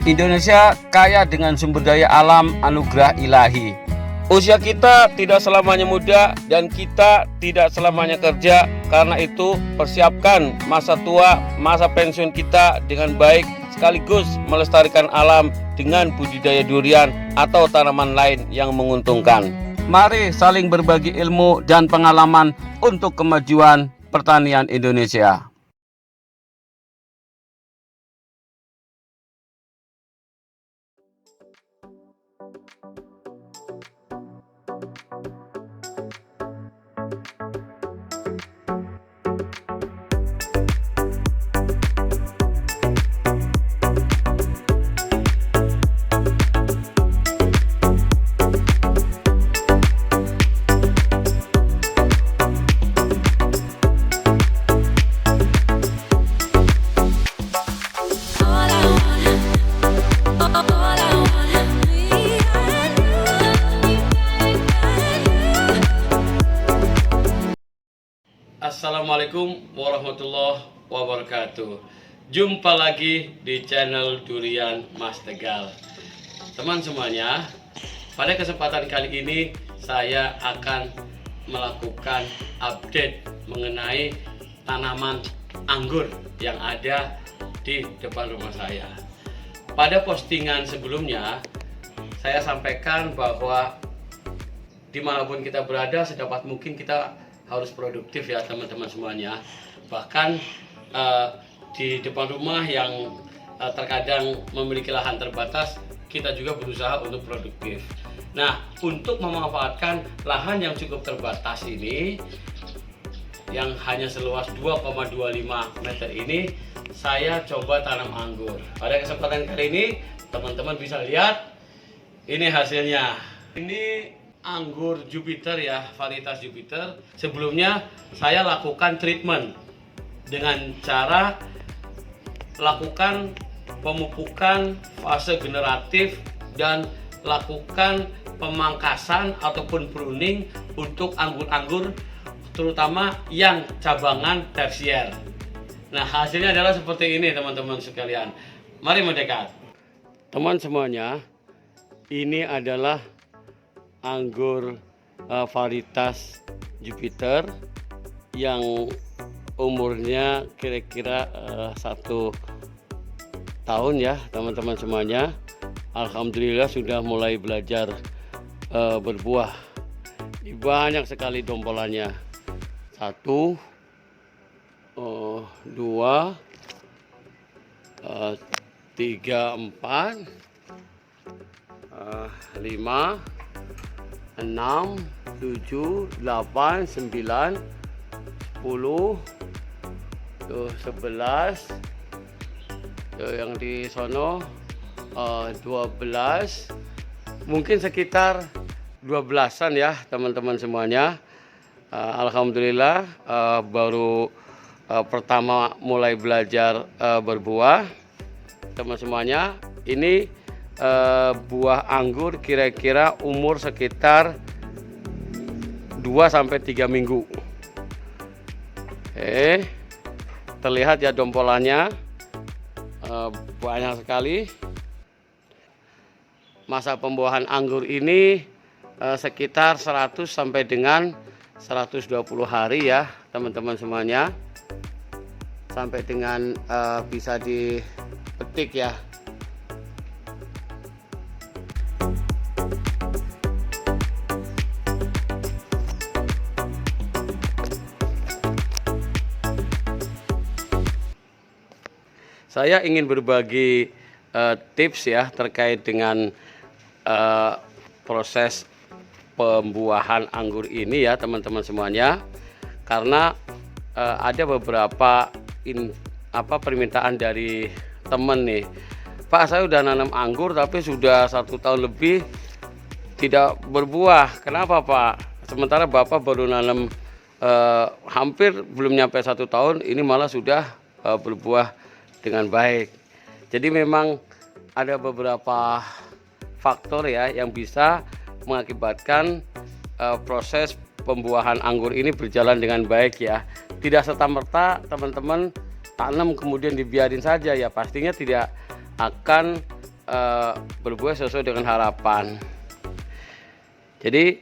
Indonesia kaya dengan sumber daya alam anugerah ilahi. Usia kita tidak selamanya muda dan kita tidak selamanya kerja. Karena itu persiapkan masa tua, masa pensiun kita dengan baik, sekaligus melestarikan alam dengan budidaya durian atau tanaman lain yang menguntungkan. Mari saling berbagi ilmu dan pengalaman untuk kemajuan pertanian Indonesia. Assalamualaikum warahmatullahi wabarakatuh. Jumpa lagi di channel Durian Mas Tegal. Teman semuanya, pada kesempatan kali ini saya akan melakukan update mengenai tanaman anggur yang ada di depan rumah saya. Pada postingan sebelumnya saya sampaikan bahwa dimanapun kita berada, sedapat mungkin kita harus produktif ya teman-teman semuanya. Bahkan di depan rumah yang terkadang memiliki lahan terbatas, kita juga berusaha untuk produktif. Nah, untuk memanfaatkan lahan yang cukup terbatas ini, yang hanya seluas 2,25 meter ini, saya coba tanam anggur. Pada kesempatan kali ini, teman-teman bisa lihat ini hasilnya. Ini anggur Jupiter ya, varietas Jupiter. Sebelumnya saya lakukan treatment dengan cara lakukan pemupukan fase generatif dan lakukan pemangkasan ataupun pruning untuk anggur-anggur terutama yang cabangan tersier. Nah, hasilnya adalah seperti ini teman-teman sekalian. Mari mendekat. Teman semuanya, ini adalah anggur varietas Jupiter yang umurnya kira-kira 1 tahun ya teman-teman semuanya. Alhamdulillah sudah mulai belajar berbuah. Ini banyak sekali dompolannya. 1, 2, 3, 4, 5, 6, 7, 8, 9, 10, 11, yang di sono 12, mungkin sekitar 12-an ya teman-teman semuanya. Alhamdulillah baru pertama mulai belajar berbuah teman semuanya. Ini buah anggur kira-kira umur sekitar 2-3 minggu. Terlihat ya dompolannya banyak sekali. Masa pembuahan anggur ini sekitar 100 sampai dengan 120 hari ya teman-teman semuanya, sampai dengan bisa dipetik ya. Saya ingin berbagi tips ya terkait dengan proses pembuahan anggur ini ya teman-teman semuanya. Karena ada beberapa permintaan dari temen nih, Pak, saya udah nanam anggur tapi sudah 1 tahun lebih tidak berbuah. Kenapa Pak? Sementara Bapak baru nanam hampir belum nyampe 1 tahun, ini malah sudah berbuah dengan baik. Jadi memang ada beberapa faktor ya yang bisa mengakibatkan proses pembuahan anggur ini berjalan dengan baik ya. Tidak serta-merta teman-teman tanam kemudian dibiarin saja ya, pastinya tidak akan berbuah sesuai dengan harapan. Jadi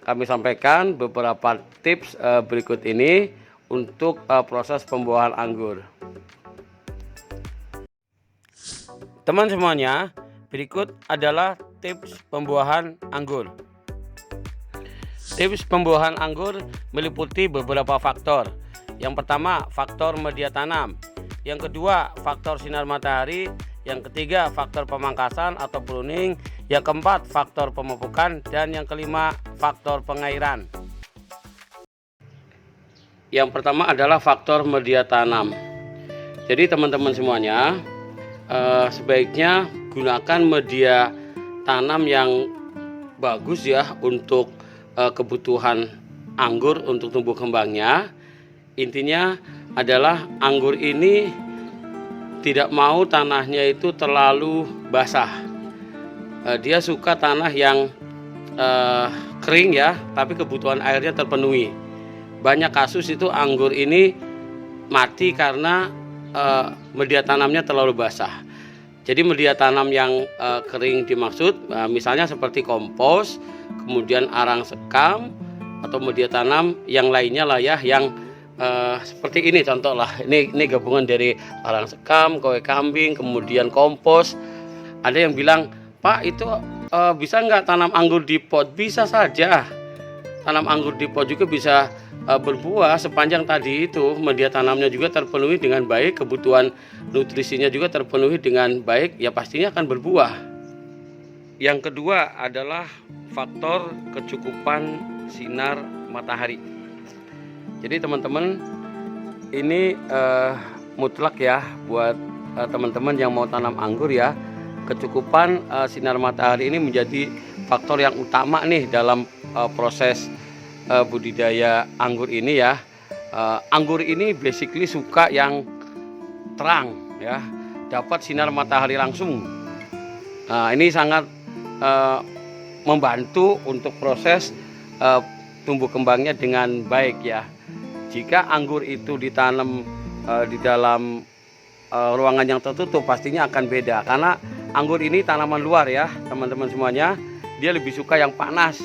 kami sampaikan beberapa tips berikut ini untuk proses pembuahan anggur. Teman semuanya, berikut adalah tips pembuahan anggur. Tips pembuahan anggur meliputi beberapa faktor. Yang pertama, faktor media tanam. Yang kedua, faktor sinar matahari. Yang ketiga, faktor pemangkasan atau pruning. Yang keempat, faktor pemupukan. Dan yang kelima, faktor pengairan. Yang pertama adalah faktor media tanam. Jadi teman-teman semuanya, sebaiknya gunakan media tanam yang bagus ya untuk kebutuhan anggur untuk tumbuh kembangnya. Intinya adalah anggur ini tidak mau tanahnya itu terlalu basah. Dia suka tanah yang kering ya, tapi kebutuhan airnya terpenuhi. Banyak kasus itu anggur ini mati karena media tanamnya terlalu basah. Jadi media tanam yang kering dimaksud misalnya seperti kompos, kemudian arang sekam, atau media tanam yang lainnya lah ya, yang seperti ini contoh lah. Ini gabungan dari arang sekam, kowe kambing, kemudian kompos. Ada yang bilang, Pak itu bisa nggak tanam anggur di pot? Bisa saja. Tanam anggur di pot juga bisa berbuah sepanjang tadi itu media tanamnya juga terpenuhi dengan baik, kebutuhan nutrisinya juga terpenuhi dengan baik, ya pastinya akan berbuah. Yang kedua adalah faktor kecukupan sinar matahari. Jadi teman-teman, ini mutlak ya buat teman-teman yang mau tanam anggur ya. Kecukupan sinar matahari ini menjadi faktor yang utama nih dalam proses budidaya anggur ini ya. Anggur ini basically suka yang terang ya, dapat sinar matahari langsung. Ini sangat membantu untuk proses tumbuh kembangnya dengan baik ya. Jika anggur itu ditanam di dalam ruangan yang tertutup, pastinya akan beda, karena anggur ini tanaman luar ya teman-teman semuanya. Dia lebih suka yang panas,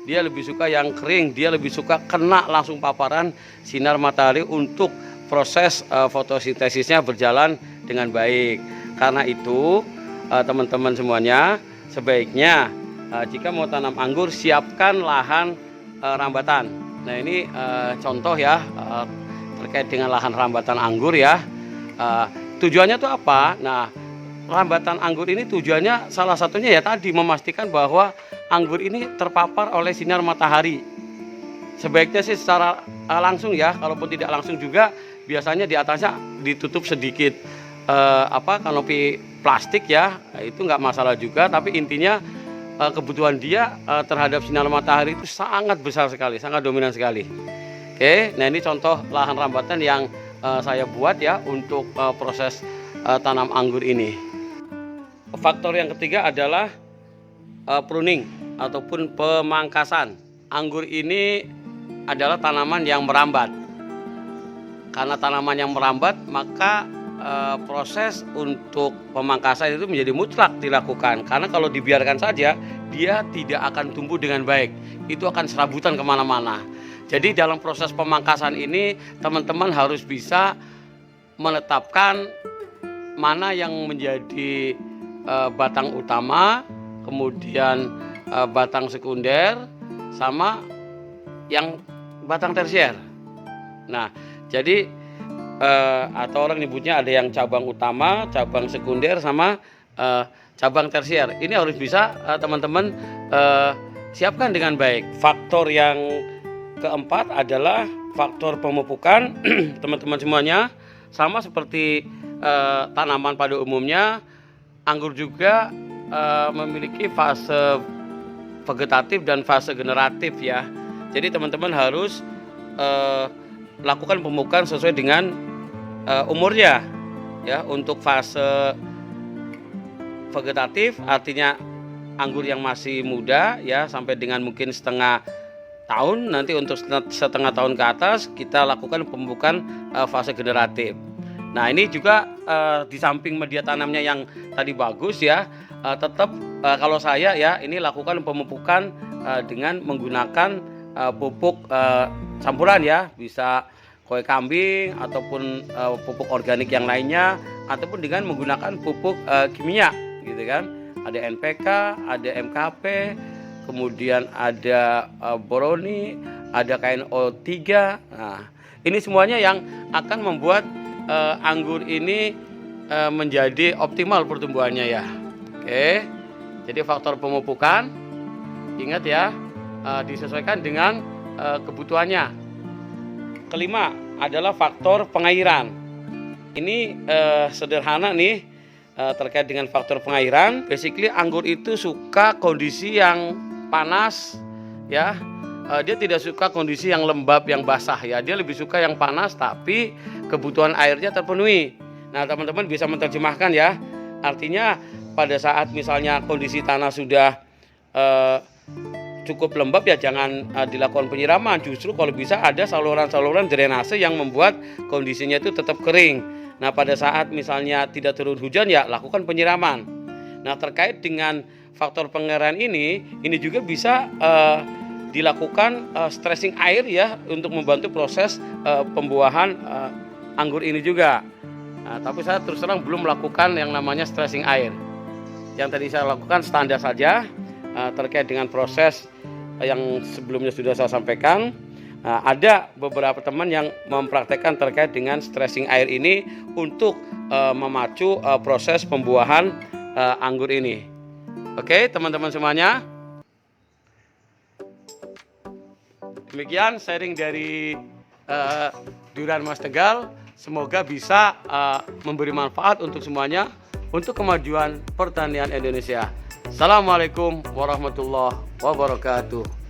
dia lebih suka yang kering, dia lebih suka kena langsung paparan sinar matahari untuk proses fotosintesisnya berjalan dengan baik. Karena itu teman-teman semuanya, sebaiknya jika mau tanam anggur, siapkan lahan rambatan. Nah ini contoh ya terkait dengan lahan rambatan anggur ya. Tujuannya tuh apa? Nah, rambatan anggur ini tujuannya salah satunya ya tadi memastikan bahwa anggur ini terpapar oleh sinar matahari. Sebaiknya sih secara langsung ya, kalaupun tidak langsung juga biasanya di atasnya ditutup sedikit kanopi plastik ya, itu nggak masalah juga. Tapi intinya kebutuhan dia terhadap sinar matahari itu sangat besar sekali, sangat dominan sekali. Oke, nah ini contoh lahan rambatan yang saya buat ya untuk proses tanam anggur ini. Faktor yang ketiga adalah pruning ataupun pemangkasan. Anggur ini adalah tanaman yang merambat. Karena tanaman yang merambat, maka proses untuk pemangkasan itu menjadi mutlak dilakukan. Karena kalau dibiarkan saja, dia tidak akan tumbuh dengan baik. Itu akan serabutan kemana-mana. Jadi dalam proses pemangkasan ini, teman-teman harus bisa menetapkan mana yang menjadi batang utama, kemudian batang sekunder, sama yang batang tersier. Nah, jadi atau orang nyebutnya ada yang cabang utama, cabang sekunder, sama cabang tersier. Ini harus bisa teman-teman siapkan dengan baik. Faktor yang keempat adalah faktor pemupukan. Teman-teman semuanya, sama seperti tanaman pada umumnya, anggur juga memiliki fase vegetatif dan fase generatif ya. Jadi teman-teman harus lakukan pemupukan sesuai dengan umurnya ya. Untuk fase vegetatif artinya anggur yang masih muda ya, sampai dengan mungkin setengah tahun. Nanti untuk setengah tahun ke atas kita lakukan pemupukan fase generatif. Nah ini juga di samping media tanamnya yang tadi bagus ya, tetap kalau saya ya ini lakukan pemupukan dengan menggunakan pupuk campuran ya, bisa koi kambing ataupun pupuk organik yang lainnya, ataupun dengan menggunakan pupuk kimia gitu kan. Ada NPK, ada MKP, kemudian ada boroni, ada KNO3. Nah, ini semuanya yang akan membuat anggur ini menjadi optimal pertumbuhannya ya. Oke. Jadi faktor pemupukan ingat ya, disesuaikan dengan kebutuhannya. Kelima adalah faktor pengairan. Ini sederhana nih terkait dengan faktor pengairan. Basically anggur itu suka kondisi yang panas ya. Dia tidak suka kondisi yang lembab, yang basah ya. Dia lebih suka yang panas tapi kebutuhan airnya terpenuhi. Nah, teman-teman bisa menerjemahkan ya. Artinya pada saat misalnya kondisi tanah sudah cukup lembab ya jangan dilakukan penyiraman. Justru kalau bisa ada saluran-saluran drainase yang membuat kondisinya itu tetap kering. Nah, pada saat misalnya tidak turun hujan ya lakukan penyiraman. Nah, terkait dengan faktor pengairan ini juga bisa dilakukan stressing air ya untuk membantu proses pembuahan anggur ini juga. Nah, tapi saya terus terang belum melakukan yang namanya stressing air. Yang tadi saya lakukan standar saja terkait dengan proses yang sebelumnya sudah saya sampaikan. Ada beberapa teman yang mempraktekkan terkait dengan stressing air ini untuk memacu proses pembuahan anggur ini. Oke, teman-teman semuanya. Demikian sharing dari Durian Mas Tegal. Semoga bisa memberi manfaat untuk semuanya untuk kemajuan pertanian Indonesia. Assalamualaikum warahmatullahi wabarakatuh.